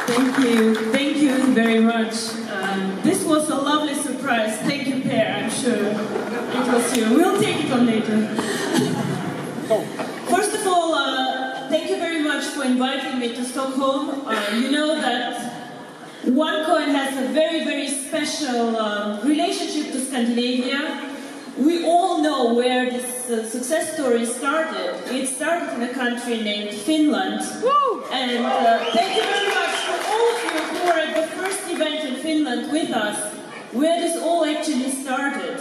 Thank you very much. This was a lovely surprise. Thank you, Per, I'm sure it was you. We'll take it on later. First of all, thank you very much for inviting me to Stockholm. You know that OneCoin has a very, very special relationship to Scandinavia. We all know where this success story started. It started in a country named Finland. Woo! And thank you very much for all of you who were at the first event in Finland with us, where this all actually started.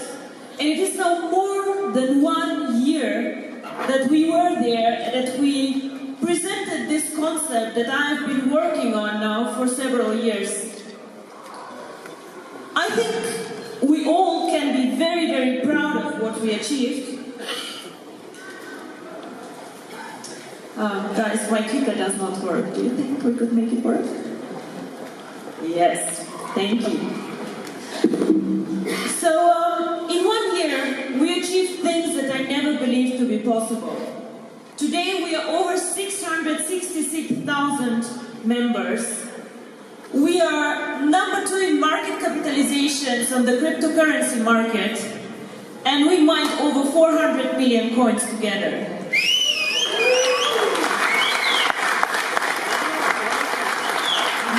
And it is now more than 1 year that we were there and that we presented this concept that I've been working on now for several years. I think we all can be very, very proud of what we achieved. Guys, my clicker does not work. Do you think we could make it work? Yes, thank you. So, in 1 year, we achieved things that I never believed to be possible. Today, we are over 666,000 members. We are number 2 in market capitalizations on the cryptocurrency market, and we mined over 400 million coins together.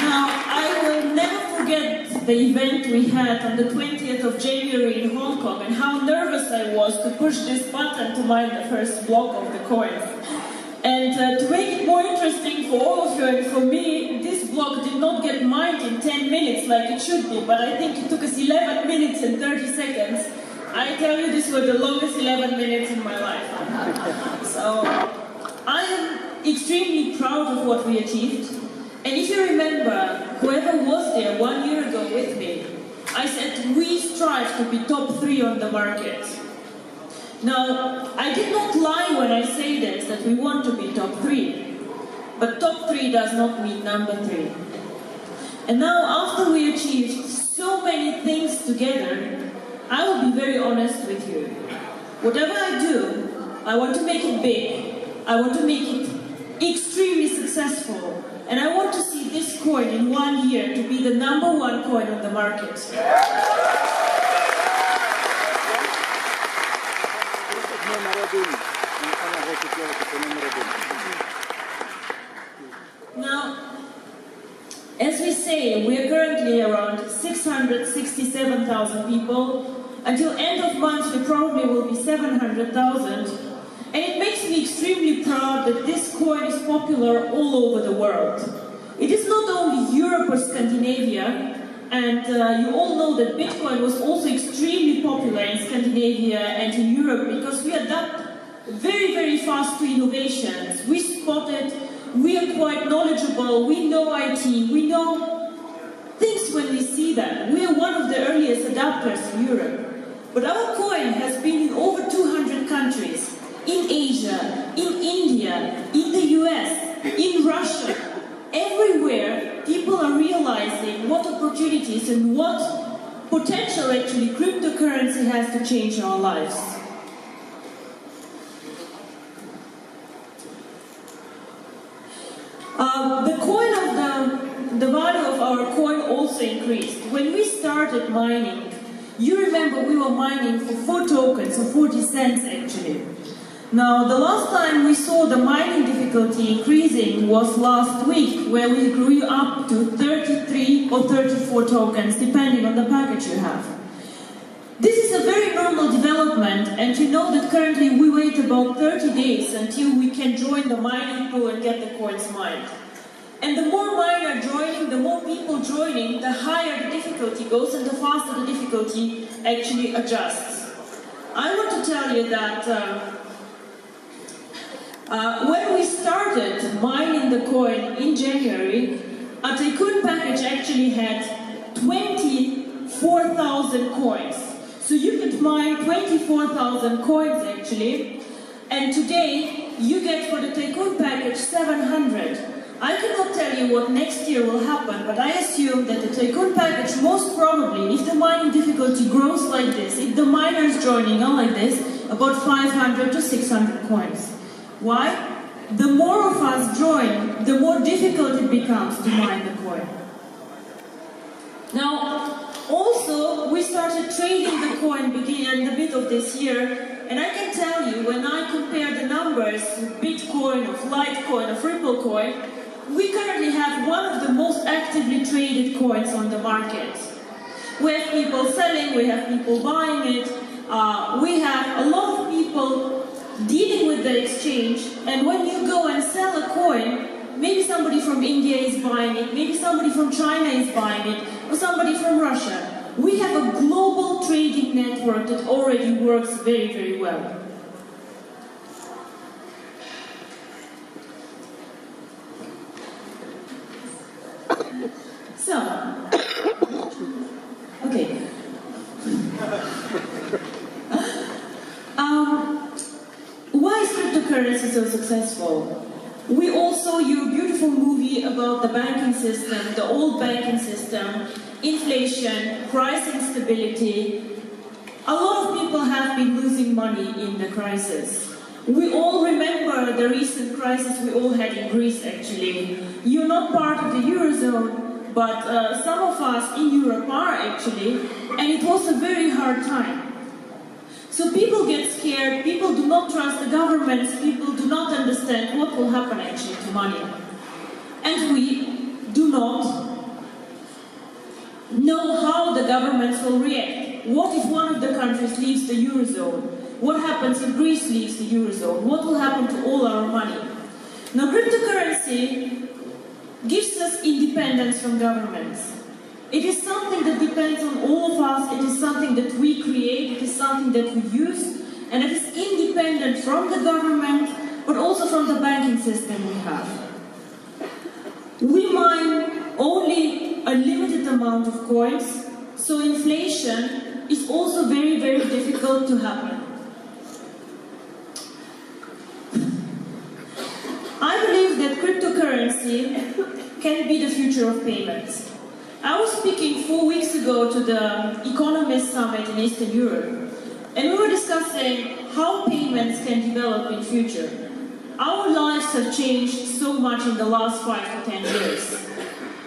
Now, I will never forget the event we had on the 20th of January in Hong Kong and how nervous I was to push this button to mine the first block of the coins. And to make it more interesting for all of you and for me, this block did not get mined in 10 minutes like it should be, but I think it took us 11 minutes and 30 seconds. I tell you, this was the longest 11 minutes in my life. So, I am extremely proud of what we achieved. And if you remember, whoever was there 1 year ago with me, I said we strive to be top 3 on the market. Now, I did not lie when I say this, that we want to be top 3. But top 3 does not mean number 3. And now, after we achieved so many things together, I will be very honest with you. Whatever I do, I want to make it big. I want to make it extremely successful. And I want to see this coin in 1 year to be the number 1 coin on the market. Now, as we say, we are currently around 667,000 people. Until end of month, we probably will be 700,000. And it makes me extremely proud that this coin is popular all over the world. It is not only Europe or Scandinavia, and you all know that Bitcoin was also extremely popular in Scandinavia and in Europe because we adapt very, very fast to innovations. We spot it, we are quite knowledgeable, we know IT, we know things when we see that. We are one of the earliest adapters in Europe. But our coin has been in over 200 countries. In Asia, in India, in the US, in Russia, everywhere people are realizing what opportunities and what potential actually cryptocurrency has to change our lives. The value of our coin also increased. When we started mining, you remember we were mining for 4 tokens, or 40 cents actually. Now, the last time we saw the mining difficulty increasing was last week, where we grew up to 33 or 34 tokens, depending on the package you have. This is a very normal development, and you know that currently we wait about 30 days until we can join the mining pool and get the coins mined. And the more miners joining, the more people joining, the higher the difficulty goes and the faster the difficulty actually adjusts. I want to tell you that when we started mining the coin in January, a Tycoon package actually had 24,000 coins. So you could mine 24,000 coins actually, and today you get for the Tycoon package 700. I cannot tell you what next year will happen, but I assume that the Tycoon package most probably, if the mining difficulty grows like this, if the miners joining are like this, about 500 to 600 coins. Why? the more of us join, the more difficult it becomes to mine the coin. Now, also, we started trading the coin beginning in the middle of this year, and I can tell you, when I compare the numbers of Bitcoin, of Litecoin, of Ripple coin, we currently have one of the most actively traded coins on the market. We have people selling, we have people buying it, we have a lot of people dealing with the exchange, and when you go and sell a coin, maybe somebody from India is buying it, maybe somebody from China is buying it, or somebody from Russia. We have a global trading network that already works very, very well. So, okay. Why is cryptocurrency so successful? We all saw your beautiful movie about the banking system, the old banking system, inflation, price instability. A lot of people have been losing money in the crisis. We all remember the recent crisis we all had in Greece, actually. You're not part of the Eurozone, but some of us in Europe are, actually, and it was a very hard time. So people get scared, people do not trust the governments, people do not understand what will happen actually to money. And we do not know how the governments will react. What if one of the countries leaves the Eurozone? What happens if Greece leaves the Eurozone? What will happen to all our money? Now, cryptocurrency gives us independence from governments. It is something that depends on all of us, it is something that we create, it is something that we use, and it is independent from the government, but also from the banking system we have. We mine only a limited amount of coins, so inflation is also very, very difficult to happen. I believe that cryptocurrency can be the future of payments. I was speaking 4 weeks ago to the Economist Summit in Eastern Europe, and we were discussing how payments can develop in future. Our lives have changed so much in the last 5 to 10 years.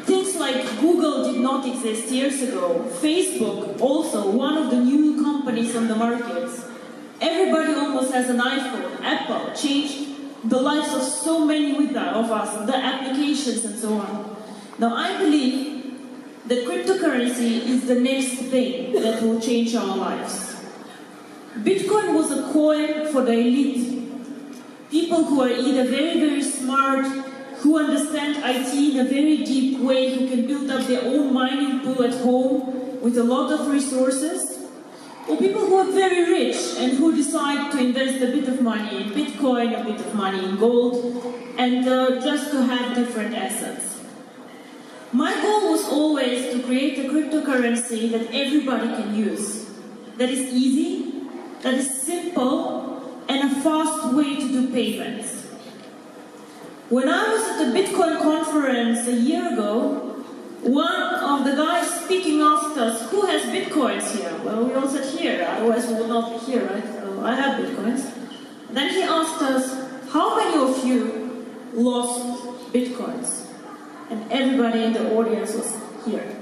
Things like Google did not exist years ago. Facebook, also one of the new companies on the market. Everybody almost has an iPhone. Apple changed the lives of so many of us, the applications and so on. Now I believe that cryptocurrency is the next thing that will change our lives. Bitcoin was a coin for the elite. People who are either very, very smart, who understand IT in a very deep way, who can build up their own mining pool at home with a lot of resources, or people who are very rich and who decide to invest a bit of money in Bitcoin, a bit of money in gold, and just to have different assets. My goal was always to create a cryptocurrency that everybody can use, that is easy, that is simple, and a fast way to do payments. When I was at the Bitcoin conference a year ago, one of the guys speaking asked us, who has Bitcoins here? Well, we all said here, otherwise we would not be here, right? So I have Bitcoins. Then he asked us, how many of you lost Bitcoins? And everybody in the audience was here.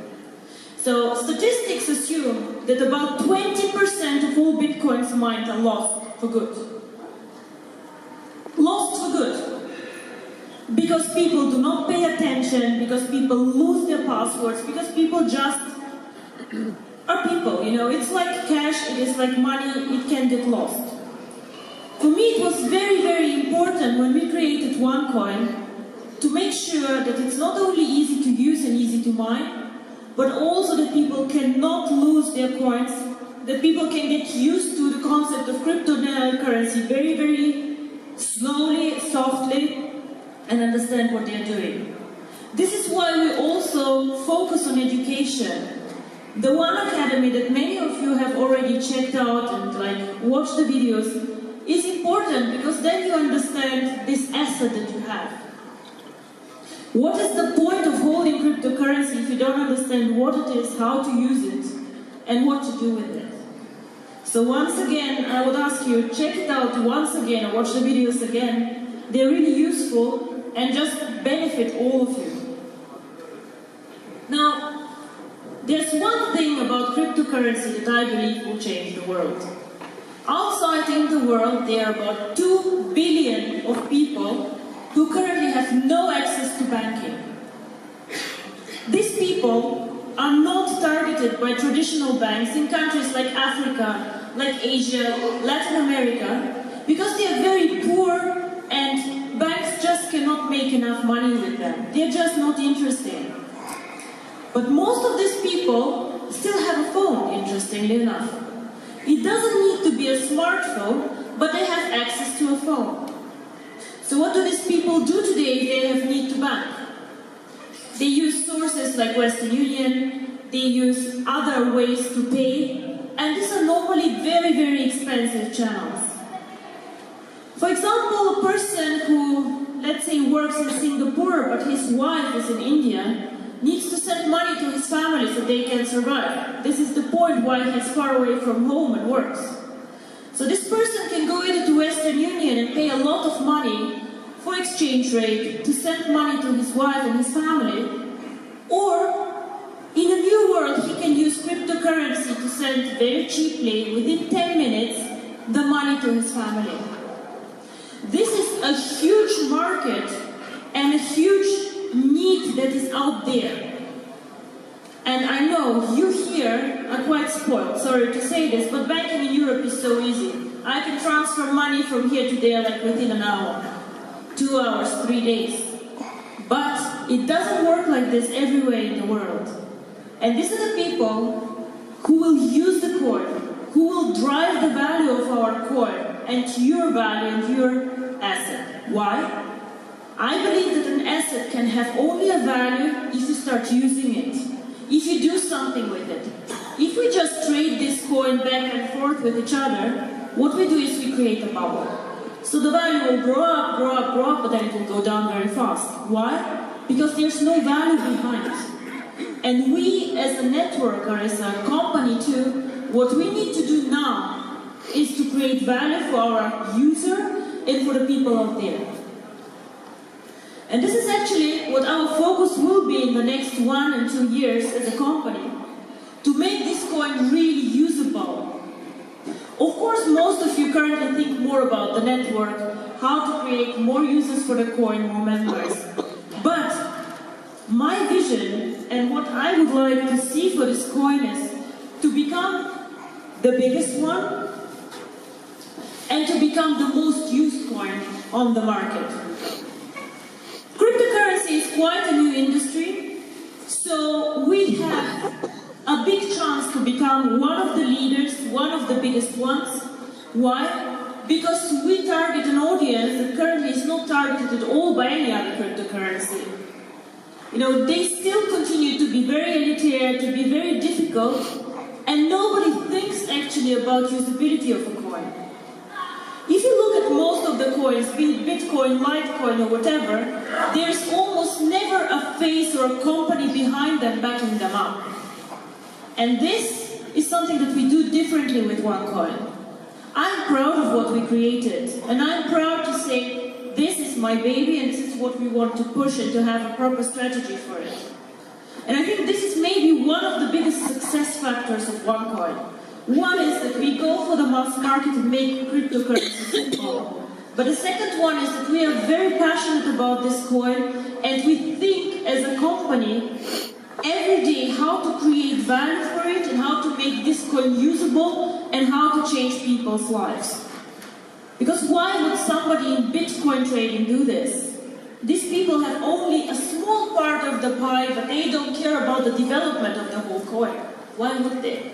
So statistics assume that about 20% of all Bitcoins mined are lost for good. Lost for good. Because people do not pay attention, because people lose their passwords, because people just are people, you know. It's like cash, it is like money, it can get lost. For me it was very, very important when we created OneCoin to make sure that it's not only easy to use and easy to mine, but also that people cannot lose their coins, that people can get used to the concept of cryptocurrency very, very slowly, softly, and understand what they're doing. This is why we also focus on education. The One Academy that many of you have already checked out and watched the videos is important, because then you understand this asset that you have. What is the point of holding cryptocurrency if you don't understand what it is, how to use it, and what to do with it? So once again, I would ask you, check it out once again, or watch the videos again, they're really useful and just benefit all of you. Now, there's one thing about cryptocurrency that I believe will change the world. Outside in the world, there are about 2 billion of people who currently have no access to banking. These people are not targeted by traditional banks in countries like Africa, like Asia, Latin America, because they are very poor and banks just cannot make enough money with them. They're just not interesting. But most of these people still have a phone, interestingly enough. It doesn't need to be a smartphone, but they have access to a phone. So what do these people do today if they have need to bank? They use sources like Western Union, they use other ways to pay, and these are normally very, very expensive channels. For example, a person who, let's say, works in Singapore, but his wife is in India, needs to send money to his family so they can survive. This is the point why he's far away from home and works. So this person can go either to Western Union and pay a lot of money for exchange rate to send money to his wife and his family, or in a new world he can use cryptocurrency to send very cheaply, within 10 minutes, the money to his family. This is a huge market and a huge need that is out there. And I know you here are quite spoiled, sorry to say this, but banking in Europe is so easy. I can transfer money from here to there like within an hour, 2 hours, 3 days. But it doesn't work like this everywhere in the world. And these are the people who will use the coin, who will drive the value of our coin and your value and your asset. Why? I believe that an asset can have only a value if you start using it, if you do something with it. If we just trade this coin back and forth with each other, what we do is we create a bubble. So the value will grow up, grow up, grow up, but then it will go down very fast. Why? Because there's no value behind it. And we as a network or as a company too, what we need to do now is to create value for our user and for the people out there. And this is actually what our focus will be in the next 1 and 2 years as a company, to make this coin really usable. Of course, most of you currently think more about the network, how to create more users for the coin, more members. But my vision and what I would like to see for this coin is to become the biggest one and to become the most used coin on the market. Cryptocurrency is quite a new industry, so we have a big chance to become one of the leaders, one of the biggest ones. Why? Because we target an audience that currently is not targeted at all by any other cryptocurrency. You know, they still continue to be very elitary, to be very difficult, and nobody thinks actually about usability of a coin. If you look at most of the coins, be it Bitcoin, Litecoin, or whatever, there's almost never a face or a company behind them backing them up. And this is something that we do differently with OneCoin. I'm proud of what we created, and I'm proud to say, this is my baby, and this is what we want to push and to have a proper strategy for it. And I think this is maybe one of the biggest success factors of OneCoin. One is that we go for the mass market and make cryptocurrency simple. But the second one is that we are very passionate about this coin, and we think as a company every day how to create value for it and how to make this coin usable and how to change people's lives. Because why would somebody in Bitcoin trading do this? These people have only a small part of the pie, but they don't care about the development of the whole coin. Why would they?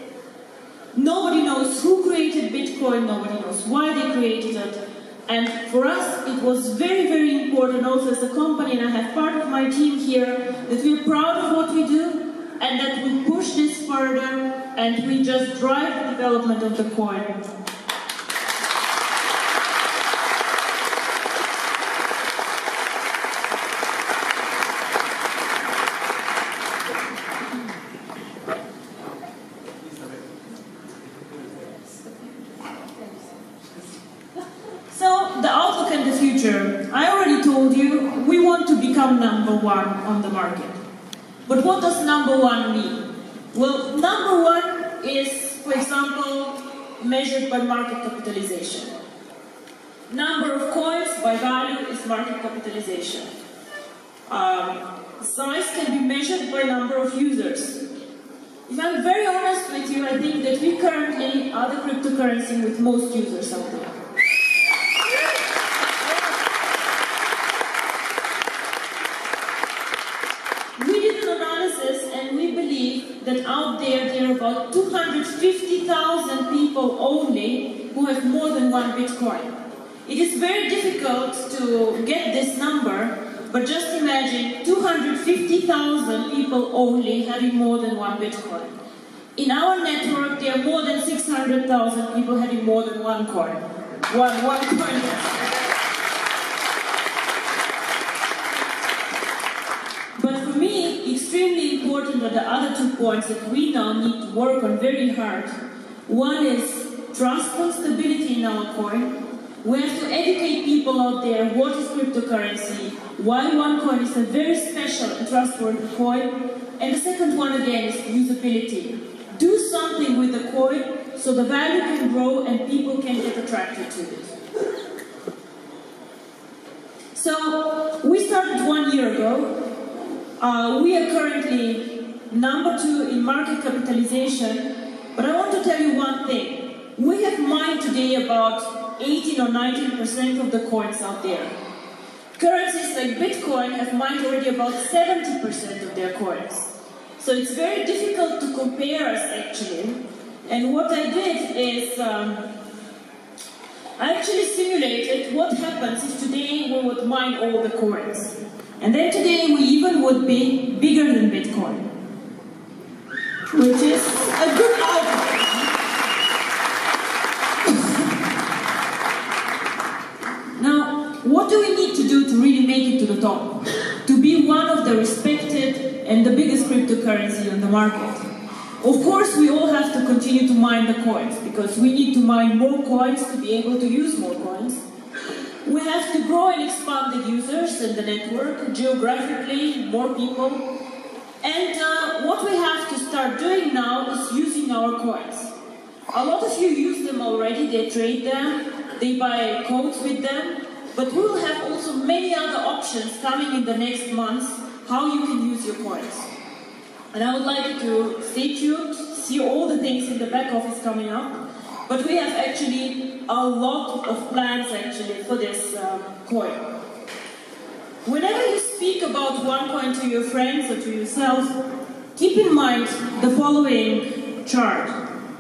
Nobody knows who created Bitcoin, nobody knows why they created it. And for us, it was very, very important also as a company, and I have part of my team here, that we're proud of what we do, and that we push this further, and we just drive the development of the coin. I become number one on the market. But what does number one mean? Well, number one is, for example, measured by market capitalization. Number of coins by value is market capitalization. Size can be measured by number of users. If I'm very honest with you, I think that we currently are the cryptocurrency with most users out there. We did an analysis and we believe that out there are about 250,000 people only who have more than one Bitcoin. It is very difficult to get this number, but just imagine 250,000 people only having more than one Bitcoin. In our network, there are more than 600,000 people having more than one coin. One coin. But for me, extremely important are the other 2 points that we now need to work on very hard. One is trust and stability in our coin. We have to educate people out there what is cryptocurrency, why OneCoin is a very special and trustworthy coin, and the second one again is usability. Do something with the coin so the value can grow and people can get attracted to it. So, we started 1 year ago. We are currently number 2 in market capitalization, but I want to tell you one thing. We have mined today about 18 or 19% of the coins out there. Currencies like Bitcoin have mined already about 70% of their coins. So it's very difficult to compare us actually. And what I did is, I actually simulated what happens if today we would mine all the coins. And then today we even would be bigger than Bitcoin, which is a good outcome. Now, what do we need to do to really make it to the top? To be one of the respected and the biggest cryptocurrency on the market? Of course, we all have to continue to mine the coins, because we need to mine more coins to be able to use more coins. We have to grow and expand the users in the network, geographically, more people. And what we have to start doing now is using our coins. A lot of you use them already, they trade them, they buy codes with them, but we will have also many other options coming in the next months how you can use your coins. And I would like you to stay tuned, see all the things in the back office coming up. But we have actually a lot of plans actually for this coin. Whenever you speak about OneCoin to your friends or to yourself, keep in mind the following chart.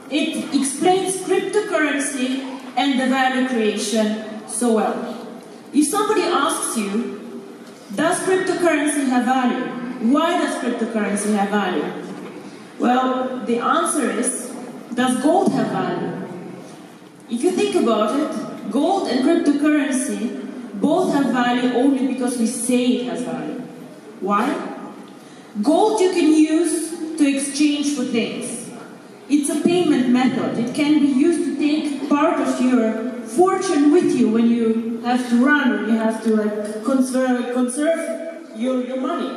It explains cryptocurrency and the value creation so well. If somebody asks you, does cryptocurrency have value? Why does cryptocurrency have value? Well, the answer is, does gold have value? If you think about it, gold and cryptocurrency both have value only because we say it has value. Why? Gold you can use to exchange for things. It's a payment method. It can be used to take part of your fortune with you when you have to run or you have to conserve your money.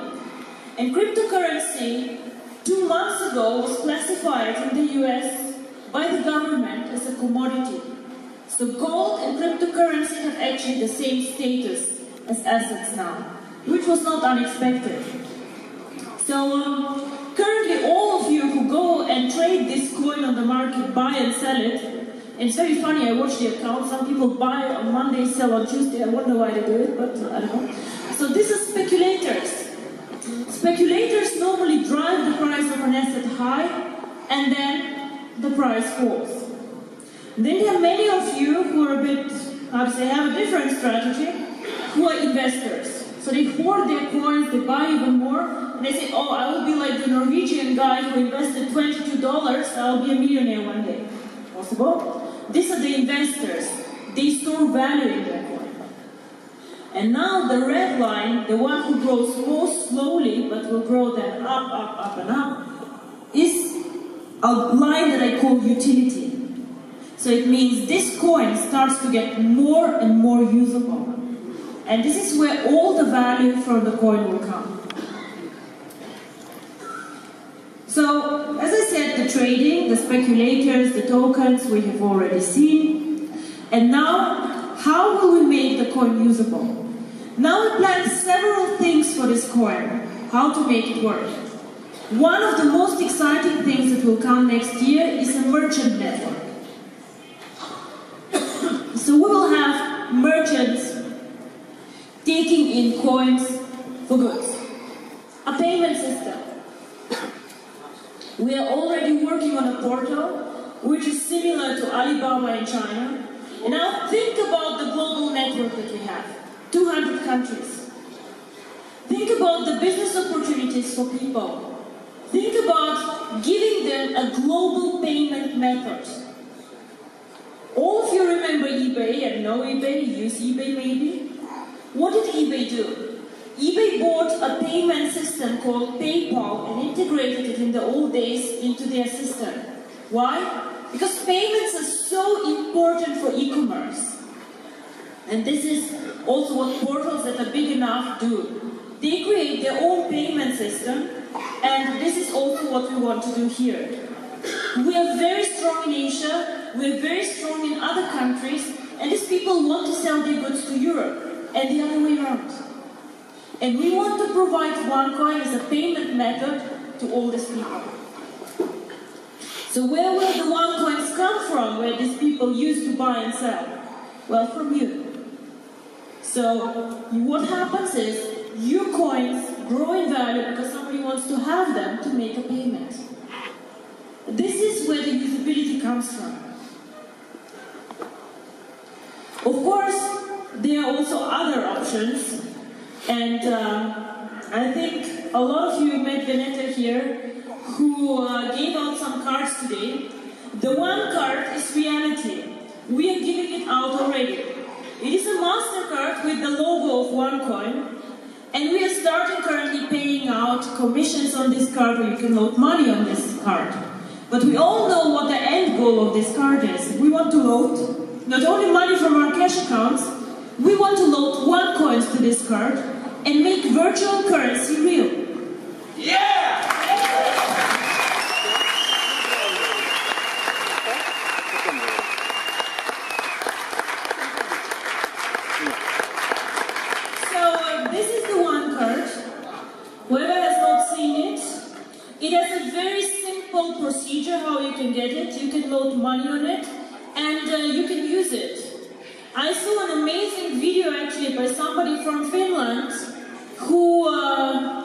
And cryptocurrency 2 months ago was classified in the US by the government as a commodity. So gold and cryptocurrency have actually the same status as assets now, which was not unexpected. So currently all of you who go and trade this coin on the market, buy and sell it, and it's very funny, I watch the account, some people buy on Monday, sell on Tuesday, I wonder why they do it, but I don't know. So this is speculators. Speculators normally drive the price of an asset high, and then the price falls. Then there are many of you who are a bit, have a different strategy, who are investors. So they hoard their coins, they buy even more, and they say, oh, I will be like the Norwegian guy who invested $22, I'll be a millionaire one day. Possible? These are the investors. They store value in their coin. And now the red line, the one who grows most slowly, but will grow then up, up, up, and up, is a line that I call utility. So it means this coin starts to get more and more usable. And this is where all the value from the coin will come. So, as I said, the trading, the speculators, the tokens, we have already seen. And now, how will we make the coin usable? Now we plan several things for this coin, how to make it work. One of the most exciting things that will come next year is a merchant network. So we will have merchants taking in coins for goods. A payment system. We are already working on a portal which is similar to Alibaba in China. And now think about the global network that we have. 200 countries. Think about the business opportunities for people. Think about giving them a global payment method. All of you remember eBay and know eBay, use eBay maybe? What did eBay do? eBay bought a payment system called PayPal and integrated it in the old days into their system. Why? Because payments are so important for e-commerce. And this is also what portals that are big enough do. They create their own payment system, and this is also what we want to do here. We are very strong in Asia, we are very strong in other countries, and these people want to sell their goods to Europe, and the other way around. And we want to provide OneCoin as a payment method to all these people. So where will the OneCoins come from, where these people used to buy and sell? Well, from you. So what happens is, your coins grow in value because somebody wants to have them to make a payment. This is where the usability comes from. Of course, there are also other options. And I think a lot of you met Veneta here, who gave out some cards today. The one card is reality. We are giving it out already. It is a MasterCard with the logo of OneCoin, and we are starting currently paying out commissions on this card, where you can load money on this card. But we all know what the end goal of this card is. We want to load not only money from our cash accounts, we want to load OneCoins to this card and make virtual currency real. Yeah! So this is the one card. Whoever has not seen it, it has a very simple procedure how you can get it. You can load money on it, and you can use it. I saw an amazing video actually by somebody from Finland who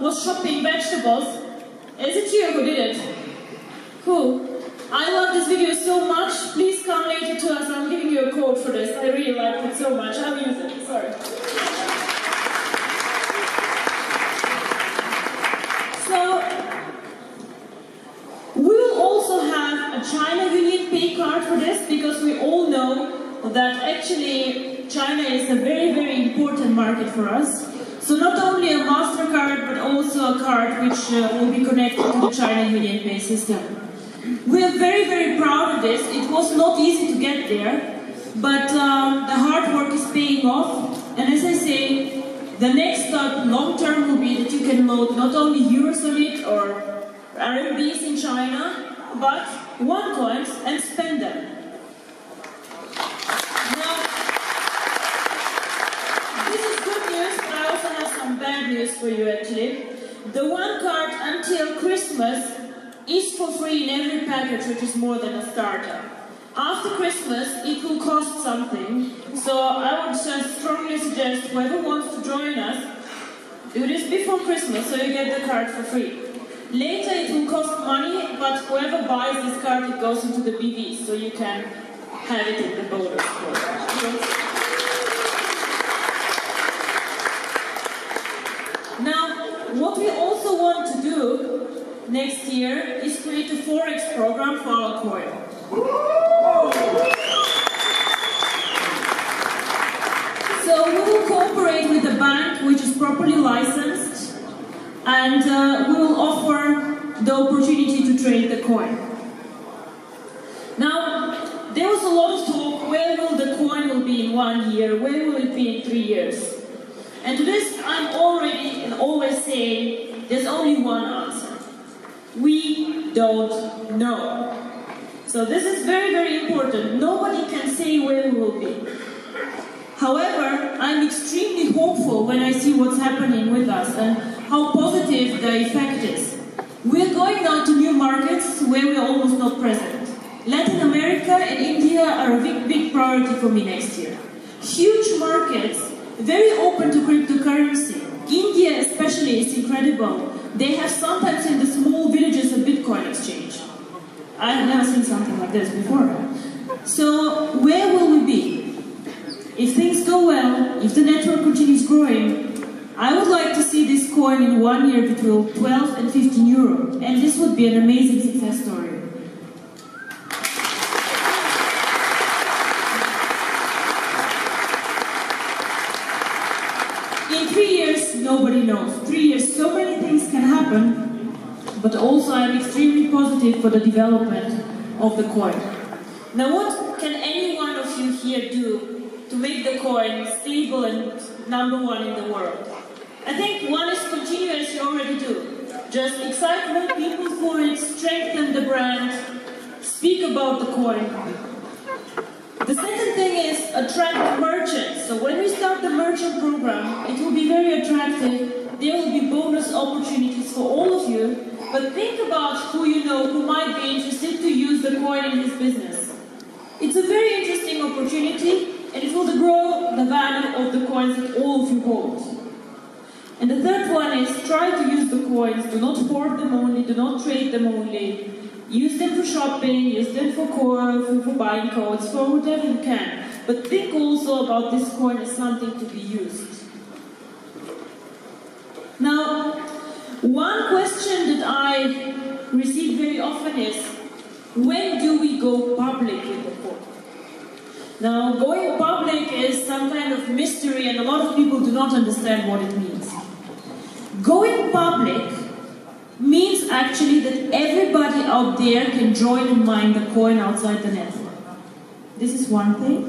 was shopping vegetables. Is it you who did it? Cool. I love this video so much. Please come later to us. I'm giving you a code for this. I really liked it so much. I'll use it. Sorry. So, we will also have a China Union Pay card for this, because we all know that actually China is a very, very important market for us. So not only a MasterCard, but also a card which will be connected to the China Union Pay system. We are very, very proud of this. It was not easy to get there, but the hard work is paying off. And as I say, the next step, long term, will be that you can load not only euros on it or RMBs in China, but OneCoins and spend them. Now, this is good news, but I also have some bad news for you actually. The one card until Christmas is for free in every package which is more than a starter. After Christmas, it will cost something, so I would strongly suggest whoever wants to join us, do this before Christmas so you get the card for free. Later it will cost money, but whoever buys this card, it goes into the BV, so you can have it in the bonus program. Now, what we also want to do next year is create a Forex program for our coin. So we will cooperate with a bank which is properly licensed, and we will offer the opportunity to trade the coin. Now, there was a lot of talk, where will the coin will be in 1 year, where will it be in 3 years? And to this, I'm already and always saying, there's only one answer. We don't know. So this is very, very important. Nobody can say where we will be. However, I'm extremely hopeful when I see what's happening with us and how positive the effect is. We're going now to new markets where we're almost not present. Latin America and India are a big, big priority for me next year. Huge markets, very open to cryptocurrency. India especially is incredible. They have sometimes in the small villages a Bitcoin exchange. I have never seen something like this before. So where will we be? If things go well, if the network continues growing, I would like to see this coin in 1 year between 12 and 15 euro. And this would be an amazing success story. In 3 years, nobody knows. 3 years, so many things can happen, but also I'm extremely positive for the development of the coin. Now, what can any one of you here do to make the coin stable and #1 in the world? I think one is continue as you already do. Just excite more people for it, strengthen the brand, speak about the coin. The second thing is attract merchants. So when we start the merchant program, it will be very attractive. There will be bonus opportunities for all of you. But think about who you know who might be interested to use the coin in his business. It's a very interesting opportunity, and it will grow the value of the coins that all of you hold. And the third one is try to use the coins. Do not hoard them only, do not trade them only. Use them for shopping, use them for buying codes, for whatever you can. But think also about this coin as something to be used. Now, one question that I receive very often is, when do we go public with the coin? Now, going public is some kind of mystery and a lot of people do not understand what it means. Going public means actually that everybody out there can join and mine the coin outside the network. This is one thing.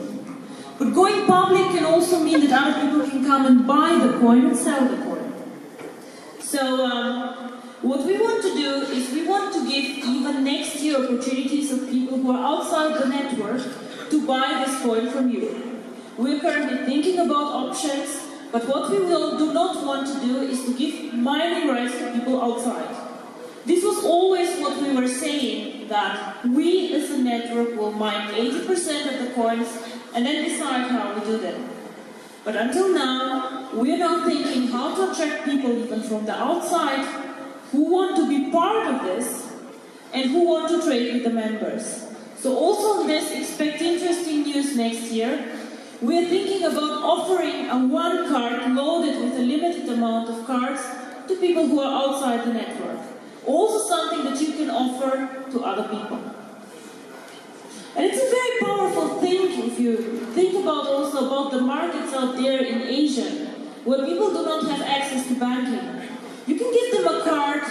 But going public can also mean that other people can come and buy the coin and sell the coin. So what we want to do is we want to give even next year opportunities of people who are outside the network to buy this coin from you. We're currently thinking about options, but what we do not want to do is to give mining rights to people outside. This was always what we were saying, that we as a network will mine 80% of the coins and then decide how we do them. But until now, we're now thinking how to attract people even from the outside who want to be part of this and who want to trade with the members. So also on this, expect interesting news next year. We're thinking about offering a one card loaded with a limited amount of cards to people who are outside the network. Also something that you can offer to other people. And it's a very powerful thing if you think about also about the markets out there in Asia, where people do not have access to banking. You can give them a card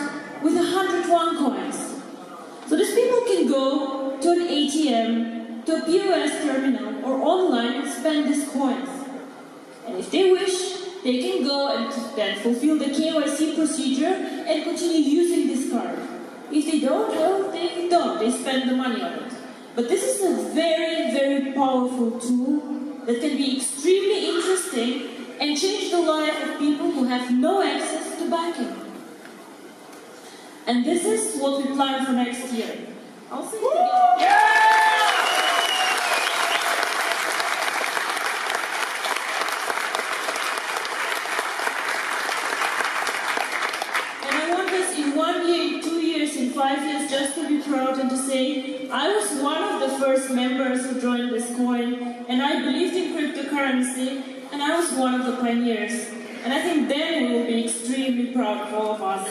with 100 OneCoins. So these people can go to an ATM, to a POS terminal, or online and spend these coins. And if they wish, they can go and then fulfill the KYC procedure and continue using this card. If they don't, well, they don't. They spend the money on it. But this is a very, very powerful tool that can be extremely interesting and change the life of people who have no access to banking. And this is what we plan for next year. I'll say it again. In 1 year, in 2 years, in 5 years, just to be proud and to say, I was one of the first members who joined this coin, and I believed in cryptocurrency, and I was one of the pioneers. And I think then we will be extremely proud of all of us.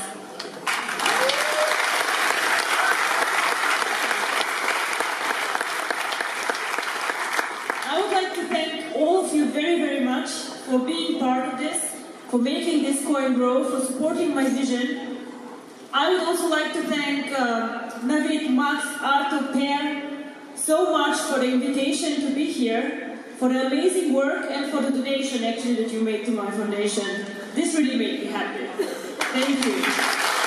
I would like to thank all of you very, very much for being part of this, for making this coin grow, for supporting my vision. I would also like to thank Navid, Max, Arto, Per so much for the invitation to be here, for the amazing work and for the donation actually that you made to my foundation. This really made me happy. Thank you.